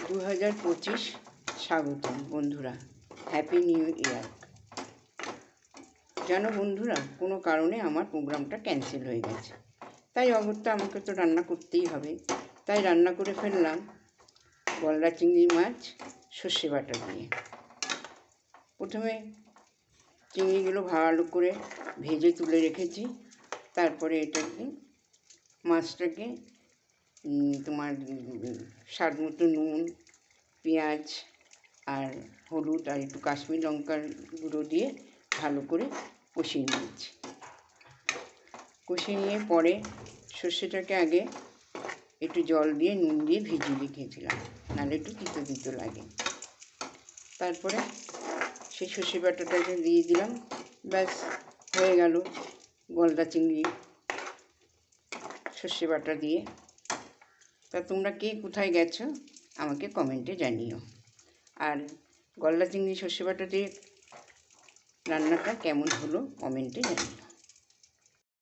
2025 স্বাগতম বন্ধুরা, happy new year. জানো বন্ধুরা, কোনো কারণে আমার প্রোগ্রামটা ক্যান্সেল হয়ে গেছে, তাই অগত্যা আমাকে তো রান্না করতেই হবে। তাই রান্না করে ফেললাম গলদা চিংড়ি মাছ সর্ষে বাটা দিয়ে। প্রথমে চিংড়িগুলো ভালো করে ভেজে তুলে রেখেছি। তারপরে এটাকে মাছটাকে তোমার স্বাদ মতো নুন, পেঁয়াজ আর হলুদ আর একটু কাশ্মীর লঙ্কার গুঁড়ো দিয়ে ভালো করে কষিয়ে নিয়েছি। কষিয়ে নিয়ে পরে সর্ষেটাকে আগে একটু জল দিয়ে নুন দিয়ে ভিজিয়ে রেখেছিলাম, নাহলে একটু তিতো তিতো লাগে। তারপরে সেই সর্ষে বাটাটাকে দিয়ে দিলাম, ব্যাস হয়ে গেল গলদা চিংড়ি সর্ষে বাটা দিয়ে। তা তোমরা কে কোথায় গেছো আমাকে কমেন্টে জানিও। আর গলদা চিংড়ি সর্ষে বাটা দিয়ে রান্নাটা কেমন হলো কমেন্টে জানিও।